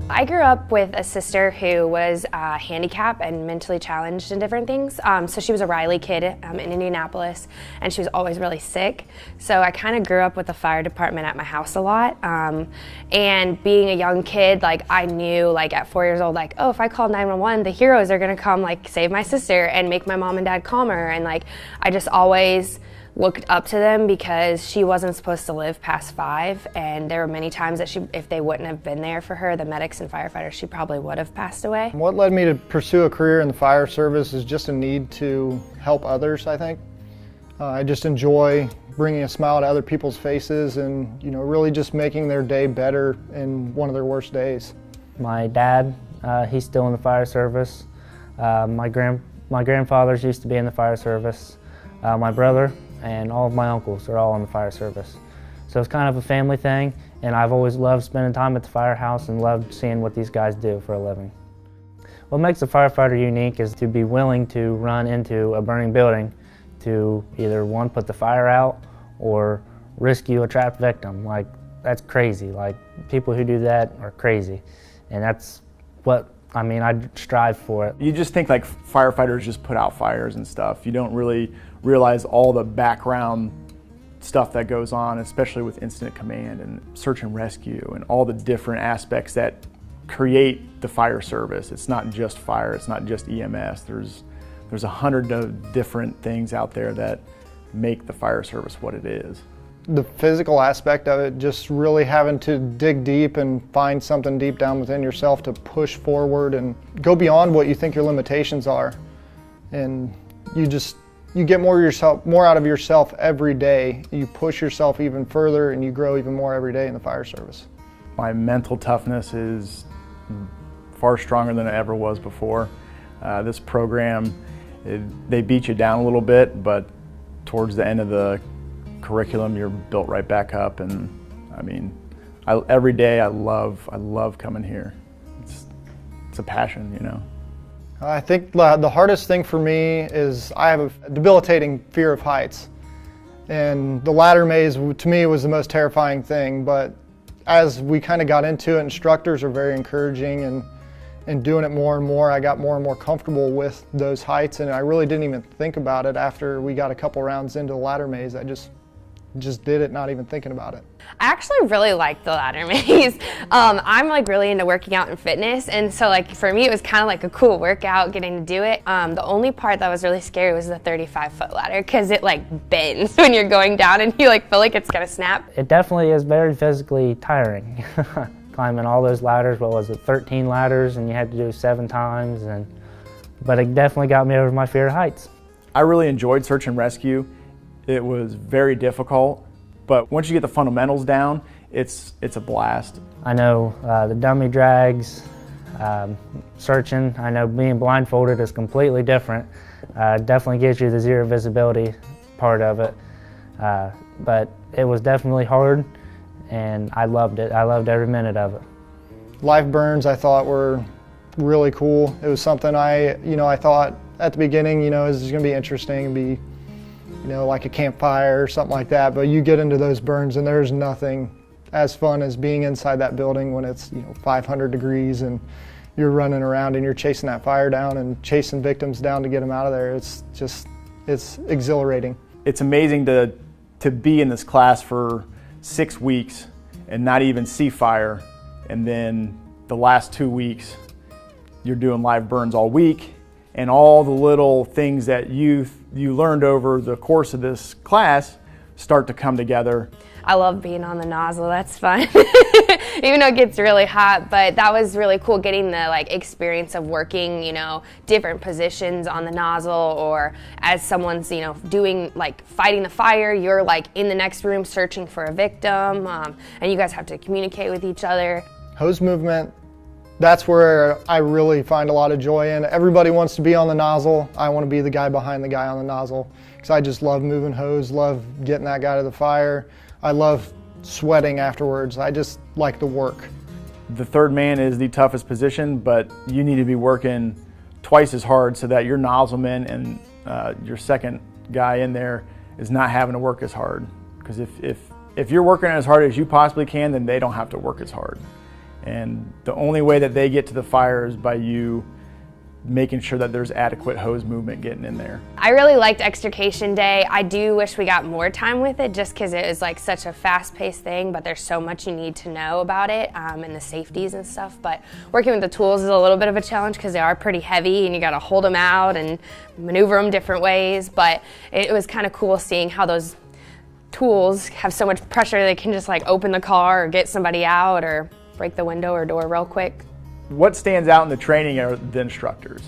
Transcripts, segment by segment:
I grew up with a sister who was handicapped and mentally challenged in different things. So she was a Riley kid in Indianapolis, and she was always really sick. So I kind of grew up with the fire department at my house a lot. And being a young kid, like I knew like at 4 years old, like, oh, if I call 911, the heroes are gonna come like save my sister and make my mom and dad calmer. And like, I just always looked up to them because she wasn't supposed to live past 5, and there were many times that if they wouldn't have been there for her, the medics and firefighters, she probably would have passed away. What led me to pursue a career in the fire service is just a need to help others, I think. I just enjoy bringing a smile to other people's faces and, really just making their day better in one of their worst days. My dad, he's still in the fire service. My grandfathers used to be in the fire service. My brother and all of my uncles are all in the fire service. So it's kind of a family thing, and I've always loved spending time at the firehouse and loved seeing what these guys do for a living. What makes a firefighter unique is to be willing to run into a burning building to either one, put the fire out, or rescue a trapped victim. Like, that's crazy. Like, people who do that are crazy. And that's what, I strive for it. You just think like firefighters just put out fires and stuff. You don't really realize all the background stuff that goes on, especially with incident command and search and rescue and all the different aspects that create the fire service. It's not just fire, it's not just EMS. There's 100 of different things out there that make the fire service what it is. The physical aspect of it, just really having to dig deep and find something deep down within yourself to push forward and go beyond what you think your limitations are. And you get more out of yourself every day. You push yourself even further and you grow even more every day in the fire service. My mental toughness is far stronger than it ever was before. This program, they beat you down a little bit, but towards the end of the curriculum, you're built right back up. And every day I love coming here. It's a passion, I think the hardest thing for me is I have a debilitating fear of heights. And the ladder maze, to me, was the most terrifying thing. But as we kind of got into it, instructors are very encouraging, and doing it more and more, I got more and more comfortable with those heights. And I really didn't even think about it after we got a couple rounds into the ladder maze. I just did it, not even thinking about it. I actually really like the ladder maze. I'm like really into working out and fitness, and so like for me it was kind of like a cool workout getting to do it. The only part that was really scary was the 35-foot ladder, because it like bends when you're going down and you like feel like it's gonna snap. It definitely is very physically tiring. Climbing all those ladders, 13 ladders, and you had to do 7 times, but it definitely got me over my fear of heights. I really enjoyed search and rescue. It was very difficult, but once you get the fundamentals down, it's a blast. I know the dummy drags, searching, I know being blindfolded is completely different. Definitely gives you the zero visibility part of it, but it was definitely hard, and I loved it. I loved every minute of it. Live burns I thought were really cool. It was something I thought at the beginning, this is going to be interesting and be like a campfire or something like that, but you get into those burns and there's nothing as fun as being inside that building when it's 500 degrees and you're running around and you're chasing that fire down and chasing victims down to get them out of there. It's exhilarating. It's amazing to be in this class for 6 weeks and not even see fire, and then the last 2 weeks you're doing live burns all week, and all the little things that you learned over the course of this class start to come together. I love being on the nozzle, that's fun. Even though it gets really hot, but that was really cool getting the experience of working, different positions on the nozzle, or as someone's, doing fighting the fire, you're in the next room searching for a victim, and you guys have to communicate with each other. Hose movement, that's where I really find a lot of joy in. Everybody wants to be on the nozzle. I want to be the guy behind the guy on the nozzle, because I just love moving hose, love getting that guy to the fire. I love sweating afterwards. I just like the work. The third man is the toughest position, but you need to be working twice as hard so that your nozzleman and your second guy in there is not having to work as hard. Because if you're working as hard as you possibly can, then they don't have to work as hard. And the only way that they get to the fire is by you making sure that there's adequate hose movement getting in there. I really liked Extrication Day. I do wish we got more time with it just because it is like such a fast-paced thing, but there's so much you need to know about it and the safeties and stuff. But working with the tools is a little bit of a challenge because they are pretty heavy and you got to hold them out and maneuver them different ways. But it was kind of cool seeing how those tools have so much pressure they can just like open the car or get somebody out or break the window or door real quick. What stands out in the training are the instructors.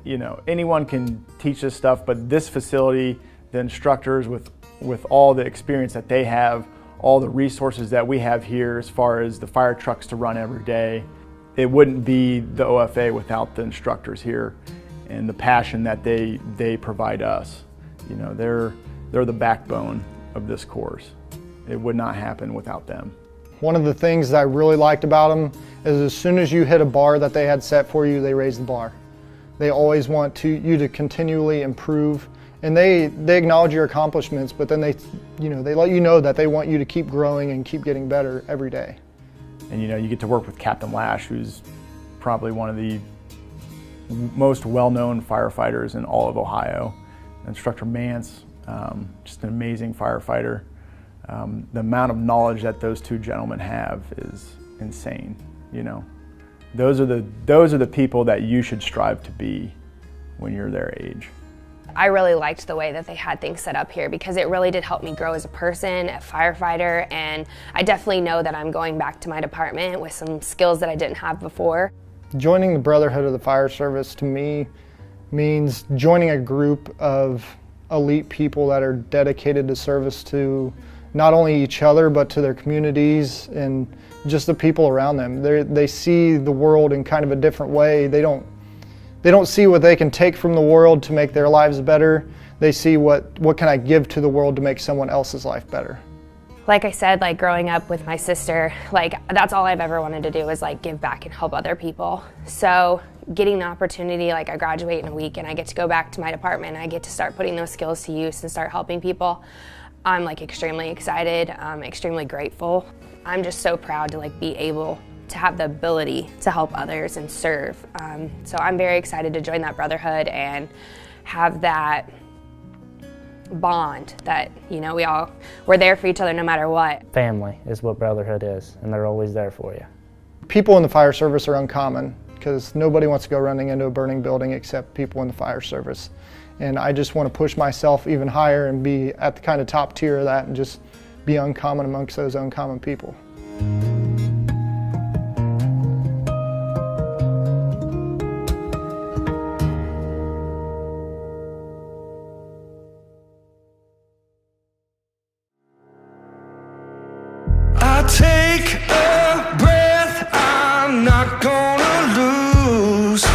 You know, anyone can teach this stuff, but this facility, the instructors with all the experience that they have, all the resources that we have here as far as the fire trucks to run every day, it wouldn't be the OFA without the instructors here and the passion that they provide us. You know, they're the backbone of this course. It would not happen without them. One of the things that I really liked about them is as soon as you hit a bar that they had set for you, they raise the bar. They always want you to continually improve, and they acknowledge your accomplishments, but then they let you know that they want you to keep growing and keep getting better every day. And you know, you get to work with Captain Lash, who's probably one of the most well-known firefighters in all of Ohio. Instructor Mance, just an amazing firefighter. The amount of knowledge that those two gentlemen have is insane. You know, those are the people that you should strive to be when you're their age. I really liked the way that they had things set up here because it really did help me grow as a person, a firefighter, and I definitely know that I'm going back to my department with some skills that I didn't have before. Joining the Brotherhood of the Fire Service to me means joining a group of elite people that are dedicated to service to not only each other but to their communities and just the people around them. They see the world in kind of a different way. They don't see what they can take from the world to make their lives better. They see what can I give to the world to make someone else's life better. Like I said, like growing up with my sister, like that's all I've ever wanted to do is like give back and help other people. So getting the opportunity, like I graduate in a week and I get to go back to my department and I get to start putting those skills to use and start helping people. I'm like extremely excited, extremely grateful. I'm just so proud to like be able to have the ability to help others and serve. So I'm very excited to join that brotherhood and have that bond that, you know, we're there for each other no matter what. Family is what brotherhood is, and they're always there for you. People in the fire service are uncommon because nobody wants to go running into a burning building except people in the fire service. And I just want to push myself even higher and be at the kind of top tier of that and just be uncommon amongst those uncommon people. I take a breath, I'm not gonna lose.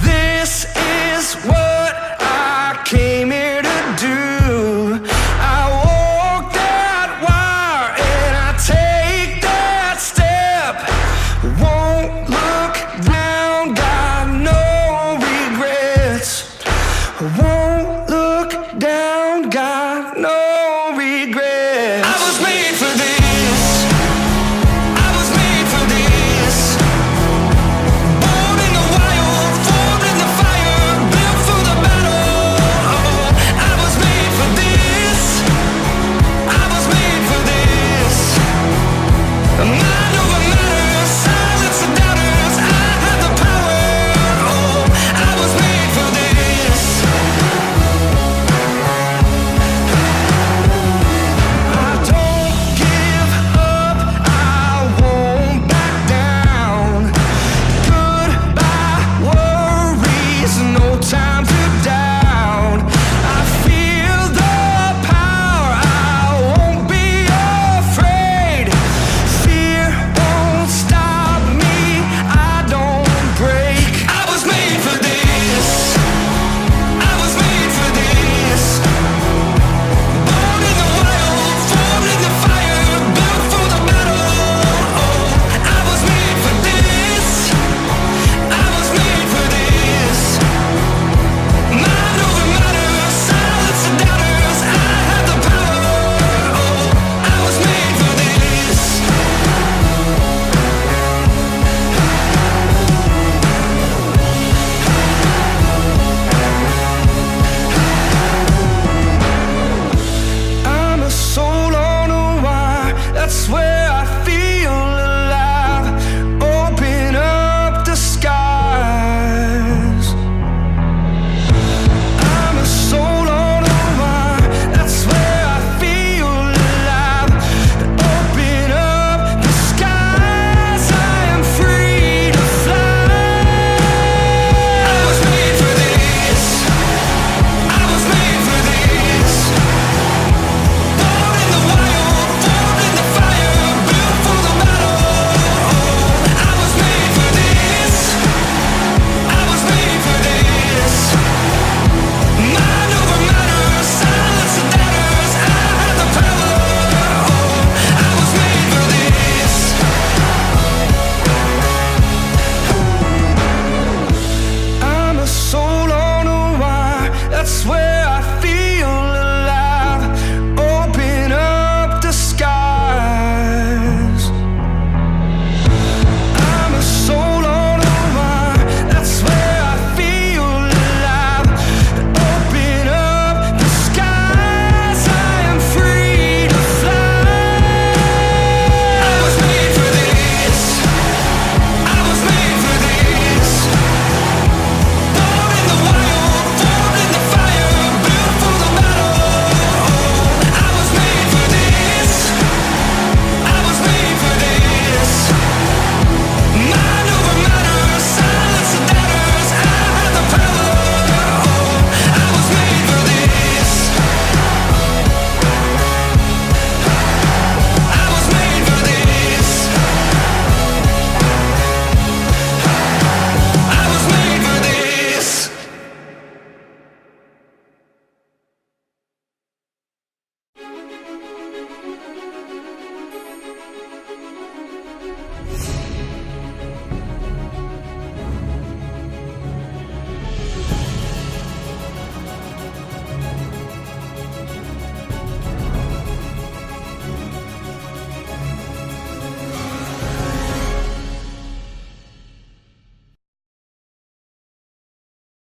This is what I came here to do. I walk that wire and I take that step. Won't